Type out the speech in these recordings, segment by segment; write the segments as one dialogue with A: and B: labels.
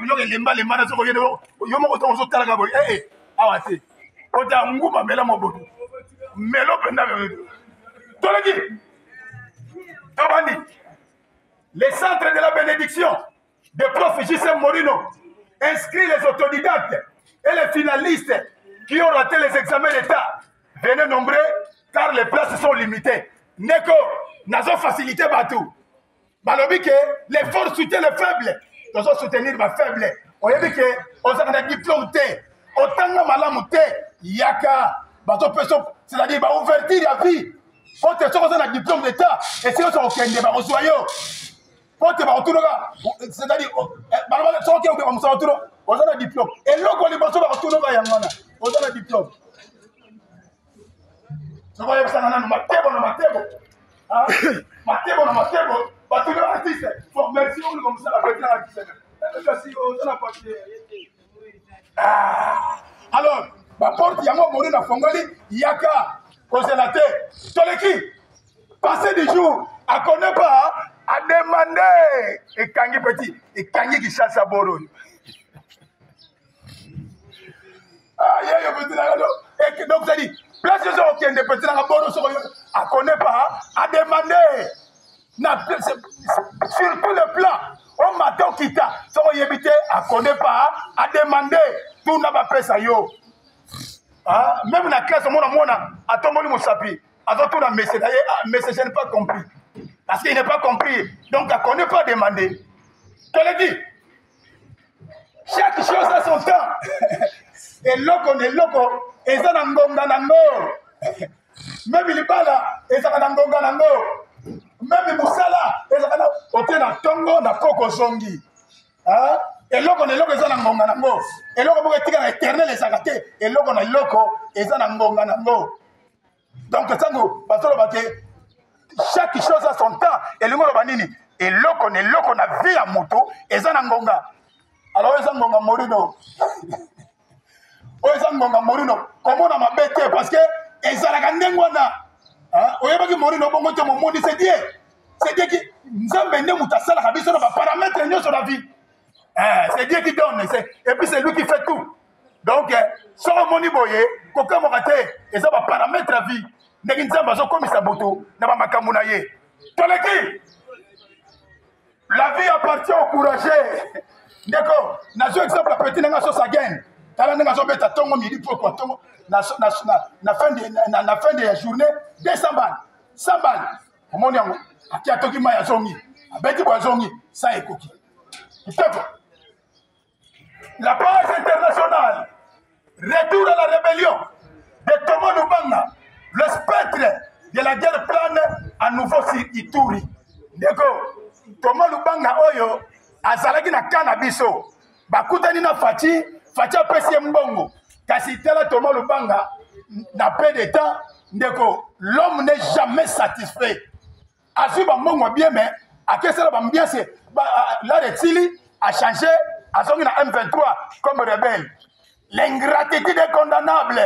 A: biloko lemba lemba na soko yede yo moko to so tala ka boy awate ota nguma mela mobotu melo penda toleki tobani les centres de la bénédiction de prof J.C. Morino inscrit les autodidactes et les finalistes qui ont raté les examens d'État. Venez nombreux car les places sont limitées. Neko, nazo facilité batou. Balobi que les forts soutiennent les faibles. Nous allons soutenir les faibles. On a dit que on a un diplôme T. Autant de malamu T. Yaka. Bateau person, c'est-à-dire bah ouverture la vie. Quand tu as un diplôme d'État, et si on s'en occupe de barosoyo. Quand tu vas retourner là, c'est-à-dire, sans qu'il y ait un diplôme. Et là, quand les personnes vont retourner là, on a un diplôme. Ça va y avoir un matebo, parce que l'artiste, merci, on comme ça, la petite alors, ma porte, il y a moi mourir dans Fongali, Yaka, consolateur, Toleki, passé des jours, à connaître pas, à demander, et Kangi petit, et Kangi qui chasse à Boro. Et donc, ça dit, place de gens qui ont des petits à Boro, à connaître pas, à demander, sur tout le plan, on m'attend quitta, ça va y éviter, à connaître pas, à demander, tout n'a pas fait ça, yo. Même dans la classe, on a tombé mon sapi, à tout la message, mais je n'ai pas compris. Parce qu'il n'est pas compris. Donc, on ne peut pas demander. Je te l'ai dit. Chaque chose a son temps. Et loco, et ça n'a pas. Même il est là, et ça n'a pas. Même Moussala, et ça n'a pas. Ok, na tongo, na koko zongi. Et loco, et ça n'a pas. Et loco, pour être éternel, et ça n'a pas. Et loco, et ça n'a pas. Donc, ça n'a pas. Chaque chose a son temps. Et le monde banini. Et loko na vie à moto. Et ça n'a ngonga. Alors, ils ont Morino. Ils ont Morino. Comment on a ma bête? Parce que ils ont la gande ngwana. Oye baki Morino bongo te momo di c'est Dieu. C'est Dieu qui nous a mené mutasala kabiso na paramètres nyo sur la vie. C'est Dieu qui donne. Et puis c'est lui qui fait tout. Donc, sans moni boye, koka mokate, et ça va paramètres la vie. La vie appartient au courageux. D'accord. Nazo exemple la petite n'a pas sa gaine. Tala n'a pas bête à tongo midi pour quoi tongo. Na fin de la journée 200 balles. 100 balles. Comment on a qui a toki maya zongi. A bête bois zongi. Ça est coquille. La page internationale. Retour à la rébellion de Thomas Lubanga. Le spectre de la guerre plane à nouveau sur Ituri. D'accord. Thomas Lubanga oyo azalaki na cannabiso. Bakutani na Fachi apesi mbongo. Kasi tela Thomas Lubanga na peu de temps. D'accord. L'homme n'est jamais satisfait. Azu ba mbongo bien mais akesela ba bien c'est la retili a changé a songi na M23 comme rebelle. L'ingratitude est condamnable.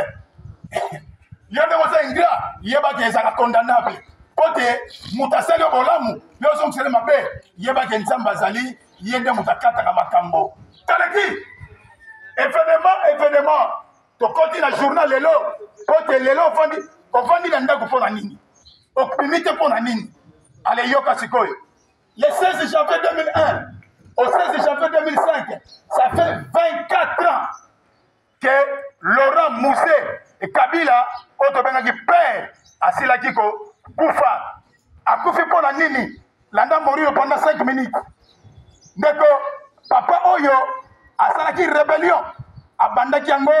A: Il y a des ingrats, il y a des gens condamnables. Côté, Moutasali Bolamu, il y a des gens qui il y a des gens Bazali, il y a des gens qui Makambo. Taleki, événement, tu continues le journal Lelo, côté Lelo, on va dire que pour la nini. On limite pour la nini. Allez, Yoka Sikoy. Le 16 janvier 2001 au 16 janvier 2005, ça fait 24 ans que Laurent Moussé et Kabila ont obtenu père à Silakiko Koufa. A Koufi pour la Nini, l'anda mourir pendant 5 minutes. D'accord, papa Oyo a Salaki rébellion à Bandakiango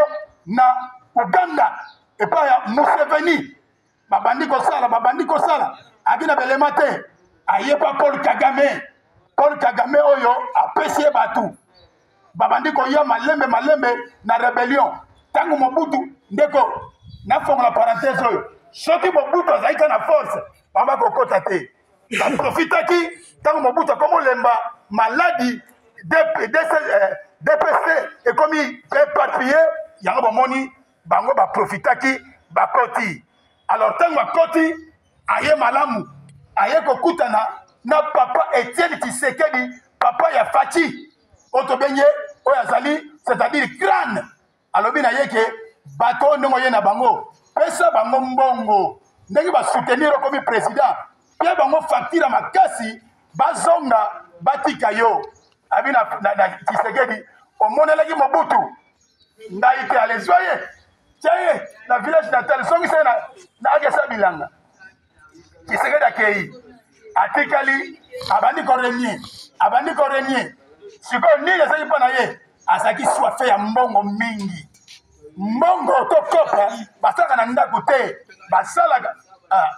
A: na Uganda et pas Museveni. Babandi Kosala, Abina Belemate, Ayepa Paul Kagame Oyo a Pessie Batou. Babandi Koya malembe na rébellion. Tango Mobutu, ndeko, na fonga la parenthèse oyo. Soki Mobutu azaika na force, baba kokota te. Ba profita ki, tango Mobutu comme lemba maladie DPC et comme éparpillé, yango bomoni bango ba profita ki ba koti. Alors tango koti aye malamu, aye kokutana na papa Etienne Tshisekedi, papa ya Fachi. Otobenye, Oyazali, c'est-à-dire crâne. Alors, bien, yeke, bateau, non, yena bango. Pesa bango mbongo. Ndenge ba soutenir comme président. Pia bango facture makasi, bazonga, batika yo. Abina, na Tshisekedi, omonelaki Mobutu. Ndaite alezoye. Tiens, la village natal, songi se na agesa bilanga. Tshisekedi akei. Atikali, abandi korenye. Siko nini asaki pana ye. Asaki soife ya mbongo mingi. Mbongo to kopa, basalaka na ndako te.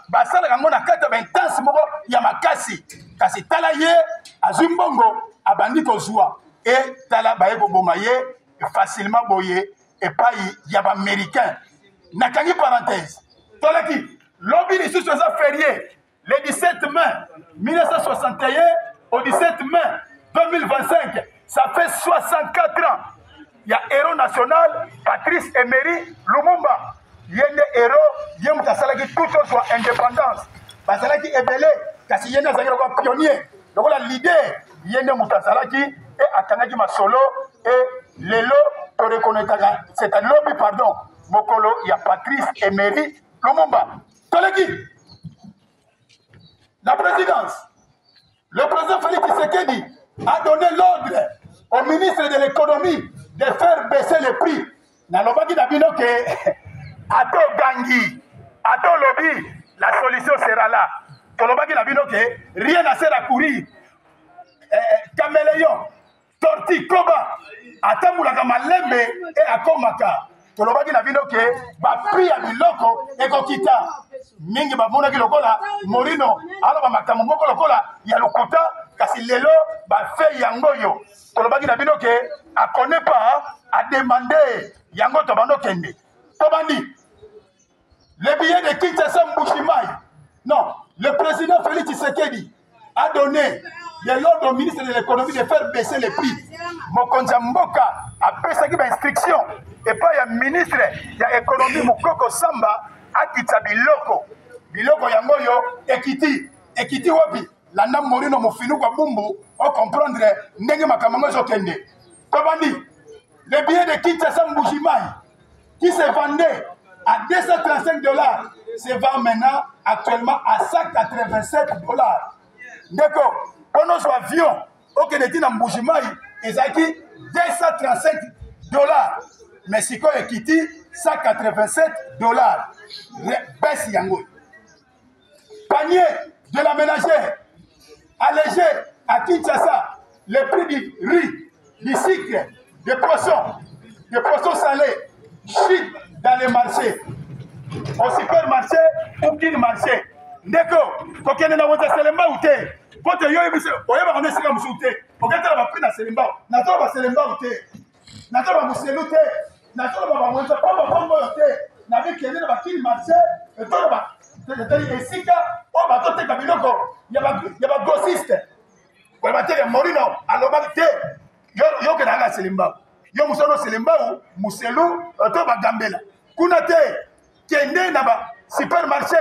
A: Basalaka ngo na kata ba intense moko ya makasi. Kasi tala ye, azwi mbongo, abandi kozwa. Et tala baye koboma ye, facilement boye, et pas y a pas américain. Nakangi parenthèse. Tolaki, lobby ici sur ça férié, le 17 mai 1961 au 17 mai 2025, ça fait 64 ans. Il y a héros national, Patrice Emery Lumumba. Il y a des héros, il y a des tout soit indépendance. Parce qu'il est belé, parce qu'il y a des pionniers. Donc la leader, il y a des Moutasalaki et Atanaki Masolo et Lelo. C'est un lobby, pardon. Mokolo, il y a Patrice Emery Lumumba. Toleki, la présidence, le président Félix Tshisekedi a donné l'ordre au ministre de l'économie de faire baisser les prix. Nalobaki Nabino que Ato Gangi, Ato Lobby, la solution sera là. Tolobaki Nabino que rien n'a sert à courir. Caméléon, Torti, Koba. Atamulaka malembe et akomaka tolobaki na bino ke ba prix ya biloko ekokita mingi babona ki lokola Morino ala ba makambo moko lokola ya lokota kasi lelo ba fait yango yo tolobaki na bino ke a connaît pas a demander yango to bando kende to bandi le billet de Kinshasa Mbushimai non le président Félix Tshisekedi a donné l'ordre au ministre de l'économie de faire baisser les prix. Mokonza Mboka a pris une instruction et pas il y a ministre de l'économie Mukoko Samba a quitté biloko yango yo ekiti wapi landa Morino Mofinu kwa bumbu on comprendre ndenge makambo zo kende. Tobandi le billet de Kinshasa Mbushimai qui se vendait à $235 se vend maintenant actuellement à $187. D'accord. Pour nos avions, au Kennedy na Mbujimai, ils ont dit $235. Mais si quoi est quitté, $187. Baisse yango. Panier de la ménagère, allégé à Kinshasa, le prix du riz, du sucre, des poissons salés, chute dans les marchés, au supermarché ou qu'il marché. D'accord. Quand on est dans votre Selemba ou te, quand on est dans votre Selemba ou te, on est dans votre Selemba, on est dans votre Selemba ou te, on est dans votre Selemba ou te, on est dans votre Selemba ou te, on est dans votre marché, et tout le monde. Et si on va tout le monde, il y a des grossistes. On va dire Morino, alors il y a des Selemba. Il y a des Selemba ou Mousselu, tout va Gambela. Kunate, Kende naba supermarché.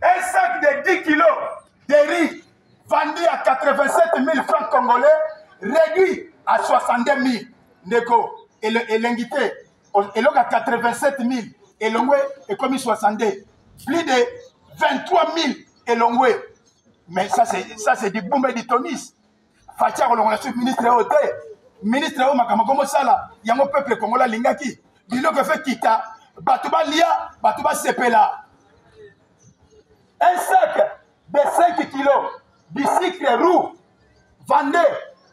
A: Un sac de 10 kilos de riz vendu à 87 000 francs congolais, réduit à 62 000. Neko, et l'invité, et l'on a 87 000, et l'on est commis 62. Plus de 23 000 et l'on mais ça c'est du boum et du tonis. Fatia on a ministre Ote, ministre o makamakomo sala, yango peuple congolais lingaki, bilo que fait kita, batuba lia, batuba sepela. Un sac de 5 kilos de sucre roux, vendé,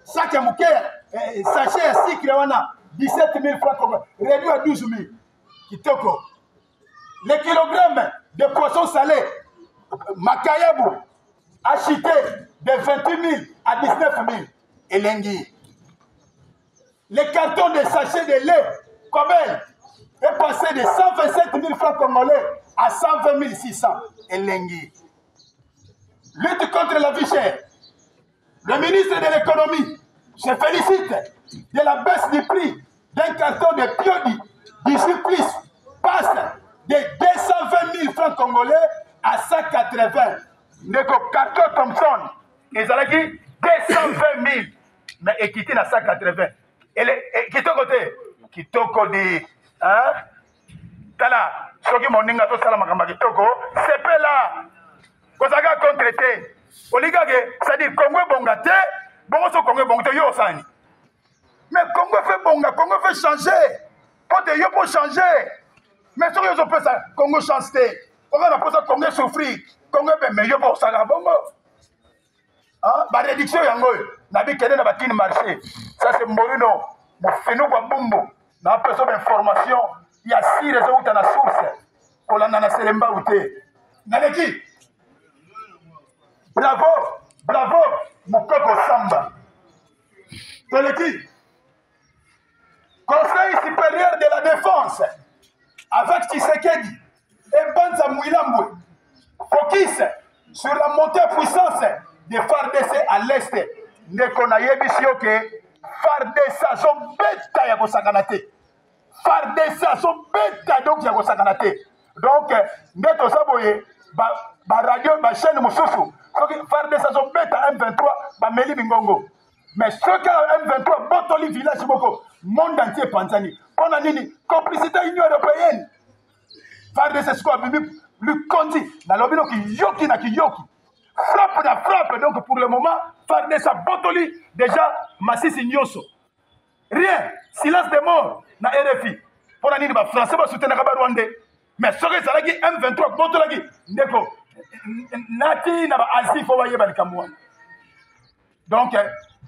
A: sac à mouké, sachet à sucre wana, 17 000 francs congolais, réduit à 12 000. Kitoko. Les kilogrammes de poissons salés, Makayabu, acheté de 28 000 à 19 000. Et l'engui. Les cartons de sachets de lait, Kobel, est passé de 127 000 francs congolais à 120 600. Et l'engui. Lutte contre la vie chère. Le ministre de l'économie se félicite de la baisse du prix d'un carton de Piodi du supplice passe de 220 000 francs congolais à 180. Ndeko Carton Thompson, ils ont dit 220 000. Mais équité à 180. Et qui est côté? Qui côté? Hein? Tala, ce qui m'a dit que c'est pas là. Quand ça a contraité, c'est-à-dire Congo Bongate, bon, Congo Bongate, yo sani. Mais Congo fait bonga, Congo fait changer. Quand yo pour changer. Mais ce que je peux ça, Congo change. On va pas ça Congo souffrir. Congo ben mais yo pour ça la bongo. Hein? Ba réduction yango. Na bi kene na ba tini marché. Ça c'est Morino. Mo fenu kwa bumbo. Na personne d'information. Il y a 6 réseaux où tu as la source. Pour la nana Selemba ou te. Naleki. Bravo, bravo, Moukoko Samba. Naleki. Conseil supérieur de la défense. Avec Tshisekedi et Banza Mouilambou. Focus sur la montée en puissance des FARDC à l'est. Nekonaye Bisioke. FARDC sont bêta ya Gosaganate. FARDC sont bêta donc ya Gosaganate. Donc, Neto Saboye, radio, chaîne Moussoussou. FARDC sont bêta M23, Meli Bingongo. Mais ce que M23, Botoli village Boko, monde entier Panzani. On a dit complicité Union européenne. FARDC c'est quoi? Lui Kondi, dans l'obino qui yoki na ki yoki. Frappe na frappe, donc pour le moment, FARDC Botoli, déjà, Massissi Nyoso. Rien, silence des morts, na RFI. On a dit que les Français vont soutenir les Rwandais. Mais ce que ça dit M23, Botoli, Ndeko, Nati na Asie, faut voyer Balikamouan. Donc,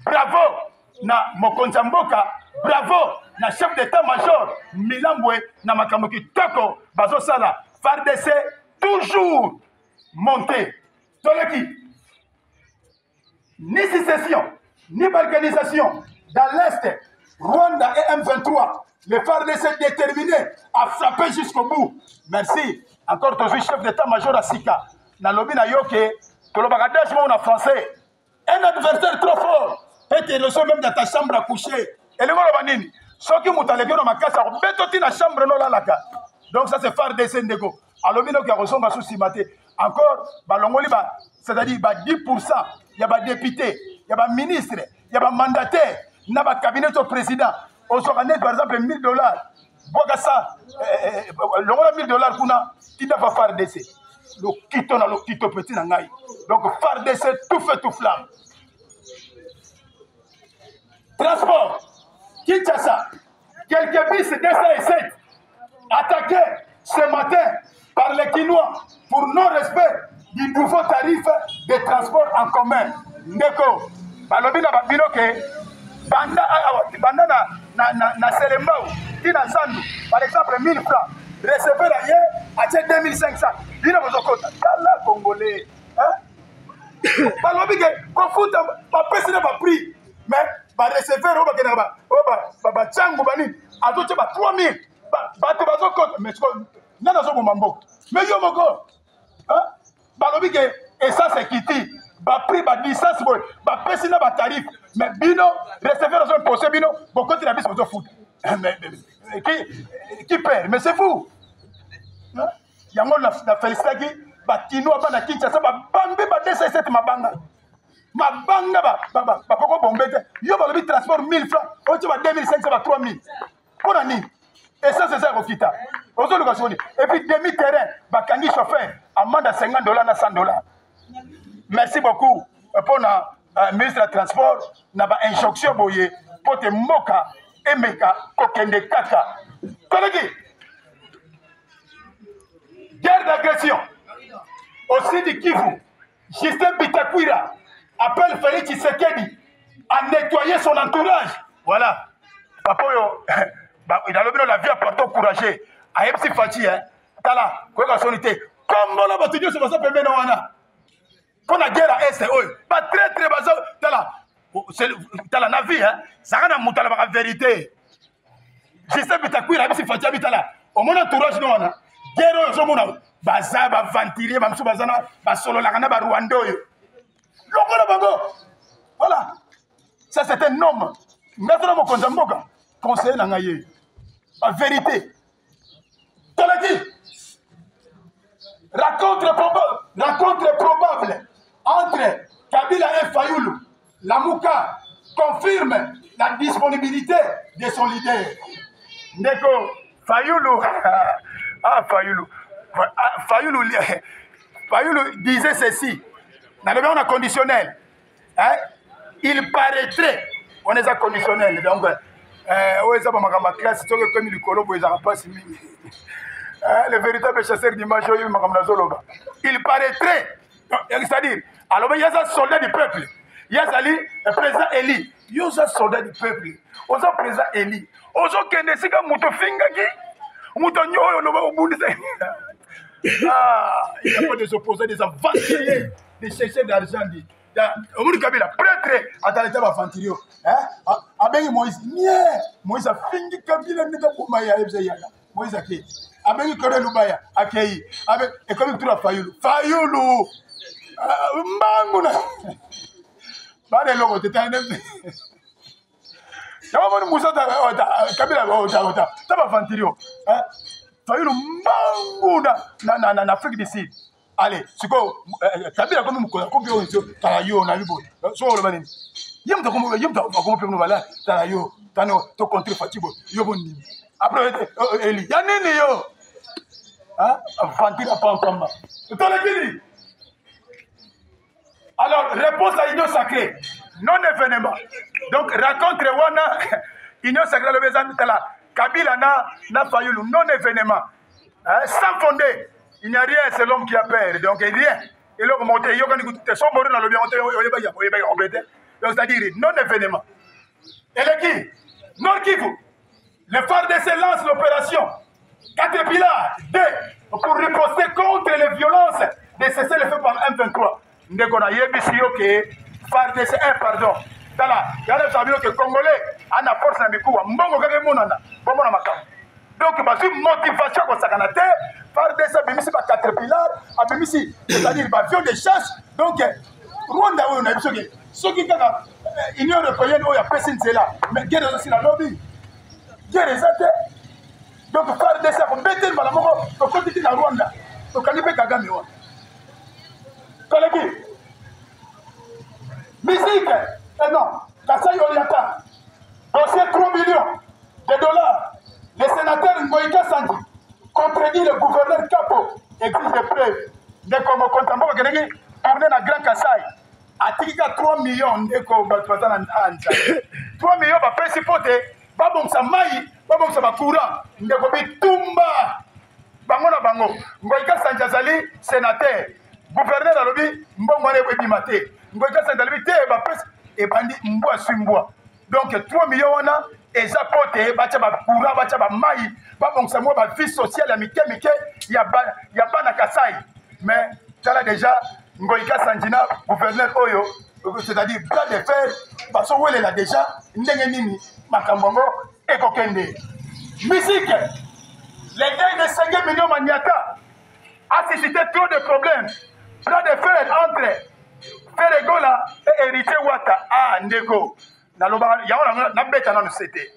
A: bravo na Mokonza Mboka, bravo na chef d'état-major Milambwe na Makamoki Toko Bazo Sala. FARDC toujours monté. Toleki, ni sécession, ni balkanisation dans l'Est, Rwanda et M23. Les FARDC déterminés à frapper jusqu'au bout. Merci. Encore toujours chef d'état-major à Sika. Na lobi na yoke, Tolobagadash en français. Un adversaire trop fort peut te recevoir même dans ta chambre à coucher. Et le mot banini, ceux qui m'ont allé dans ma casse, bétoti na chambre non la ka. Donc ça c'est FARDC ndeko. Alomino qui a reçu ma souci maté. Encore, balongoli ba, c'est-à-dire 10%, il y a des députés, il y a des ministres, il y a des mandataires, il y a des cabinets au président. On se connaît par exemple $1000. Boga ça, le $1000 kuna, qui doit faire FARDC. Le kito na le kito petit nangai. Donc FARDC tout fait tout flamme. Transport, Kinshasa, quelques bus 207 attaqués ce matin par les Kinois pour non-respect du nouveau tarif de transport en commun. Ndeko, balobina babinoke, banda na Selembao, Tina Sandu, par exemple 1000 francs, receveur ailleurs, à 2500. Dina Bozokota, Kala Congolais. Balobike, Kofuta, pas précis pas pris, mais ba receveur au Bakenaba, ba Tchango Bani, à d'autres 3000. Bato Bazokota, mais non, non, Mambo. Mais yo moko, balobike, et ça c'est Kiti. Ba prix, ba licence, ba précis ba tarif, mais Bino, receveur dans un procès, Bino, beaucoup de la bise pour foot. Qui perd? Mais c'est fou. Il y a un monde qui a félicité qui Batino a pas Kinshasa, Bambi, Badessa, Mabanga. Mabanga, Bakoko Bombete. Yo, le transport 1000 francs. On tu vas 2500, 3000. Pour l'année. Et ça, c'est ça, Rokita. Et puis, demi-terrain, Bakandi chauffeur, amende à $50, $100. Merci beaucoup pour le ministre du Transport. N'a pas injonction boye pour te moka et meka kokende kaka. Collègues, guerre d'agression. Aussi du Kivu, Justin Bitakwira appelle Félix Tshisekedi à nettoyer son entourage. Voilà. Papa, il a le la vie à porter courageux. A MC Fati, Tala, quoi que sonité. Comme on a battu, c'est pour ça que nous pour la guerre à Est, pas très très bas. Tala na vie, ça a une la vérité. Justin Bitakwira, MC Fati, Bitala. Au mon entourage, nous, guerre, nous avons baza ba ventilier ba msuba zana ba solo la kana ba Rwanda yo lokola bango. Voilà, ça c'est un homme ngazana Mokonza Mboka conseiller na ngaye la vérité tolaki Rencontre probable entre Kabila et Fayoulou. La Mouka confirme la disponibilité de son leader. Ndeko, Fayoulou, Fayoulou disait ceci, dans le monde conditionnel, hein? Il paraîtrait, on est à conditionnel, donc, le véritable chasseur d'image, il paraîtrait, c'est-à-dire, alors il y a un soldat du peuple, il y a un président Eli, il y a un soldat du peuple, il y a un président Eli, il n'y a pas des opposés, des aventuriers, des chercheurs d'argent. Prêtre, à l'état aventurier. Avec Moïse, Moïse a fini Kabila, Moïse a fait. Avec Kore Lubaya, accueilli. Et comme tu as Fayoulou. Fayoulou! Mbanguna! Pas de logo, tu es un homme. Moussa Kabila, tu as aventurier. Fayoulou Mbanguna, en Afrique du Sud. Allez, c'est quoi? Kabila comme nous connaissons, Talayo, Nalibo. So le manin. Yem ta comme nous voilà, Talayo, Tano, to contre Fatibo, Yoboni. Après Eli, Yanini yo. Hein? Fantira pas encore. Tu t'en es. Alors, réponse à l'union sacrée, non événement. Donc, rencontre Wana, union sacrée, le besoin de la Kabila na Fayoulou, non événement. Sans fondé. Il n'y a rien, c'est l'homme qui a peur. Donc, rien. Et là, on monte, il y a des gens morts dans le bien, c'est-à-dire, non-événement. Et le qui? Nord Kivu. Le FARDC lance l'opération Caterpillar 2 pour riposter contre les violences de cesser le feu par M23. Ndeko na yebisio que FARDC 1, pardon. Tala, yale sabio que Congolais ana force na bikuwa. Mbongo kake monana, bomona makamu. Donc, ma motivation pour ça, FARDC a mis par Caterpillar, a mis, c'est-à-dire, avion de chasse. Donc, Rwanda, on a vu ce qui est l'Union européenne, il y a personne là. Mais guerre aussi la lobby. Guerre les athées. Donc, FARDC a bêté le malamoko pour continuer la Rwanda. Donc, on a fait Kagame. Collègues, musique, et non, Kassai Oriata, dossier 3 millions de dollars. Le sénateur Ngoïka Sandi contredit le gouverneur Capo, exige des preuves. Dès qu'on me compte, on va gagner tourner dans Grand Kassai. À Tika 3 millions, dès qu'on va passer en 3 millions, va principauté, va bon sa maille, va bon sa courant, dès qu'on va tumba. Bango na bango, Ngoïka Sandi Azali, sénateur, gouverneur à l'objet, Mbongwane Webimate. Ngoïka Sandi Azali, va principauté, et bandi Mboua Sumboua. Donc 3 millions, on a. Et ça porte, bacha ba courant, bacha ba maï, ba bon ça moi ba vie sociale à mike, y a pas na Kassai. Mais ça là déjà, Ngoïka Sandina, gouverneur Oyo, c'est-à-dire plan de fer, parce que où elle est là déjà, ndenge nini, makambongo, et kokende. Musique, les deuils de 5 millions Maniata a suscité trop de problèmes. Plan de fer entre Ferregola et Héritier Wata. Ah, Ndeko. Naloba yaona na beta na c'était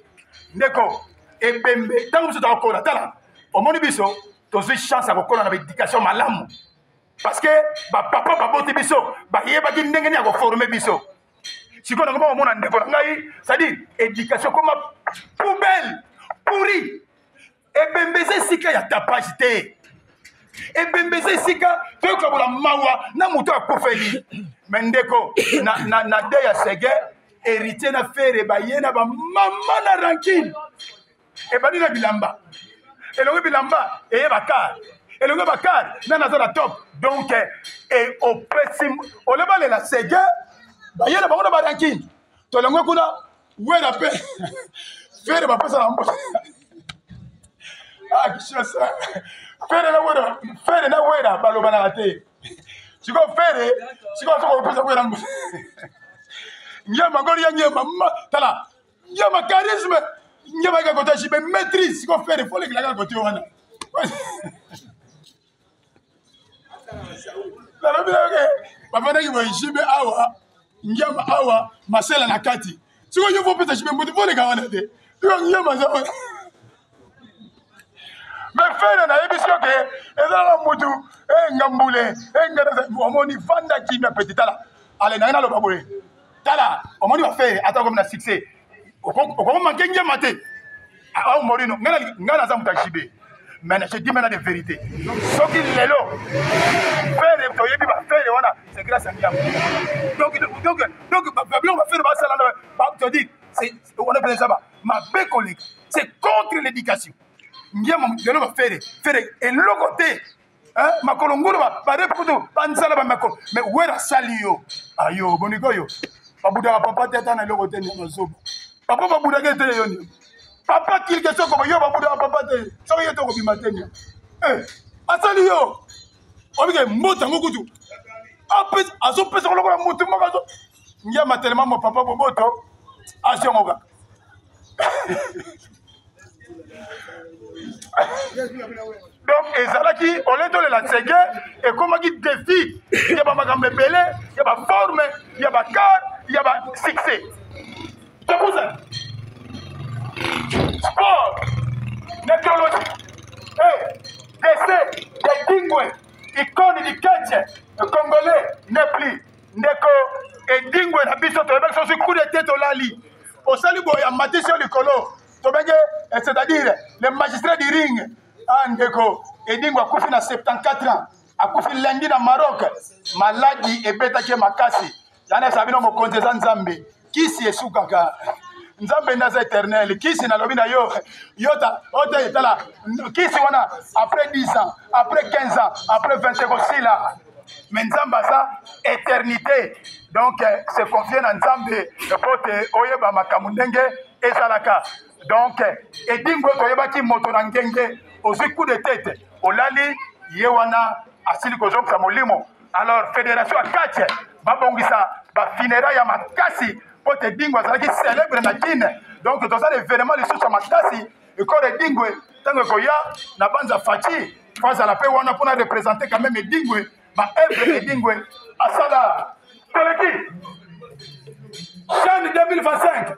A: ndeko ebembe tangu so takola tala omoni biso tozo chance akokola na éducation malamu parce que ba papa ba bote biso ba yeba ki ndenge ni ako former biso siko na ngoma mona ndeko ngai c'est-à-dire éducation comme poubelle pourri ebembe sika ya capacité ebembe sika to ko la mawa na muto akofeli mendeko na de ya sege héritier na faire bayena ba mama na rankine e bani na bilamba elongo bilamba e bakar elongo bakar na nazala top donc et au pessim o le bale la sege bayena bango na ba rankine to longo kuna wera pe faire ba pesa na mbo ah kishasa faire na wera baloba na te siko faire siko so pesa wera mbo Nyama ngori ya nyama tala nyama charisme nyama ka kota shibe maîtrise ko faire faut les la côté wana la la bila ke bafana ki boishibe awa nyama awa masela na kati siko yo faut pesa shibe mbote faut les ka wana te yo nyama za mais faire na émission que ezala mutu ngambule ngada omoni vanda ki na petit tala ale na lo baboye tala omoni va faire ata comme na succès okoko mankenje mate a Morino ngana za mutachibe mais je dis maintenant des vérités ce qui lelo faire to yebi ba faire wana c'est grâce à Ndiam donc Babylon va faire ba sala ba te dire c'est on appelle ça ma belle collègue c'est contre l'éducation Ndiam lelo va faire et l'autre côté hein makolongolo ba reputo banzala ba mako mais wera salio ayo boniko yo babuda papa teta na l'autre côté no zobo papa babuda ke te yoni papa quelque chose comme yo babuda papa te so yo to ko bimatenya asali yo obike mbota ngokutu apes aso pesa ko la mutu makazo Ndiam tellement mon papa boboto asion oga donc ezalaki oleto le la sege et comme qui défi il y a pas makambe belé il y a pas forme il y a pas car il y a pas succès c'est pour ça sport nécrologie décès des dingwe icône du catch congolais n'est plus ndeko et dingwe na biso to ba so coup de tête olali osali boya matisio likolo c'est-à-dire les magistrats du ring Ndeko Edingo akufi na 74 ans akufi lundi na Maroc maladi ebetaki makasi yana sabino mokonzi za Nzambe kisi esukaka Nzambe ndaza éternel kisi na lobi na yo yota ota etala kisi wana après 10 ans après 15 ans après 20 ans sila mais Nzambe ça éternité donc c'est confié na Nzambe pote oyeba makamundenge ezalaka donc Edingo toyebaki moto na ngenge aussi coup de tête olali yewana asili kozongisa molimo alors fédération akatche babongisa ba funérailles ya makasi pote Edingo azalaki célèbre na Guinée donc toza événement lisusu ya makasi ekoro Edingo tango koya na banza fachi faza la pe wana pona représenter quand même Edingo ba œuvre Edingo asala koleki CHAN 2025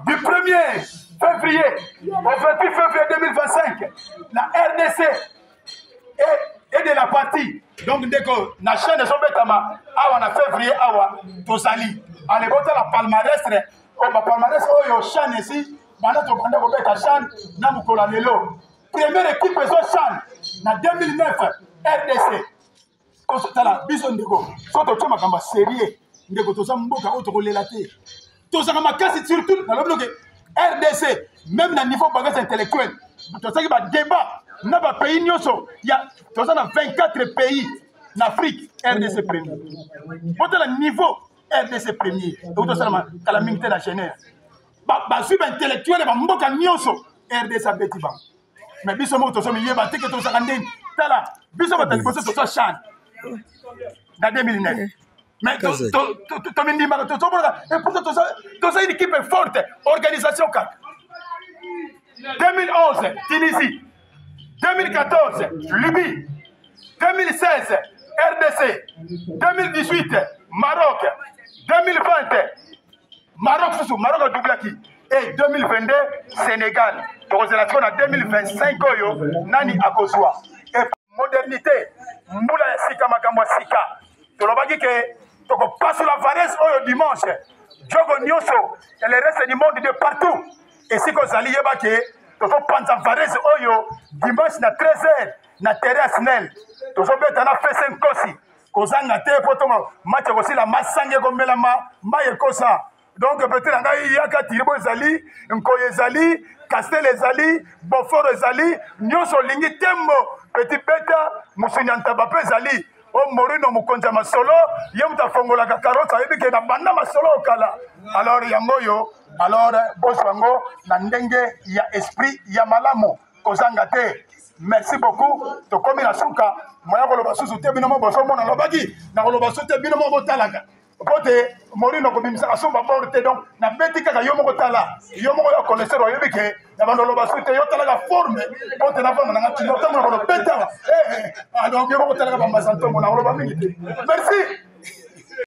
A: du 1er février au 28 février 2025, la RDC et de la partie. Donc, dès que la chaîne de son bétama, en février, Tosali, à l'époque, la palmarès, la palmarès, la chaîne ici, maintenant, on va mettre la chaîne, Namukola Lelo. Première équipe de CHAN, en 2009, RDC. Quand tu as la bison de go, quand tu as ma sérieux, tu as un mboka autre relaté. Tu as ma casse surtout dans le bloc. RDC, même dans le niveau bagage intellectuel, tu sais qu'il y a un débat. Dans le pays, il y a 24 pays en Afrique, RDC premier. Pour le niveau RDC premier, tu sais que la militaire de Genève. Le intellectuel, RDC petit bas. Mais biso to so milieu ba teke to sakandeni tala biso ba tali boso to CHAN dans 2009 mais to mindima to bola et pourtant to ça une équipe forte organisation 4 2011 Tunisie 2014 Libye 2016 RDC 2018 Maroc 2020 Maroc doublaki et 2022 Sénégal. Constellation en 2025 nani akozwa. Et modernité mbula sika makamwa sika. Tolobaki ke toko passe la Varese oyo dimanche. Jogo nyoso et le reste du monde de partout. Et si ko zali yeba ke toko panza Varese oyo dimanche na 13h na terrasse nel. Tozo beta na fese nkosi. Kozanga te potongo match ko sila masange ko melama maye kosa. Donc peut-être ngai yaka tiribo ezali nkoye ezali Castel ezali Bofor ezali nyoso lingi tembo petit beta musunyanta bape ezali o Morino mukonza masolo yemuta fongola ka karota yebike na banda masolo okala alors yangoyo alors boswango na ndenge ya esprit ya malamu kozanga te merci beaucoup to komi na suka moya koloba susu te bino mo boso mona lobaki na koloba susu te bino mo botalaka pote Morino ko bimisa asomba borte donc na beti kaka yo moko tala yo moko ya connaisseur yo bike na bando loba sute yo tala ka forme pote na forme na ngati no tamo ko beta donc yo moko tala ka bamba santo mona loba mingi merci.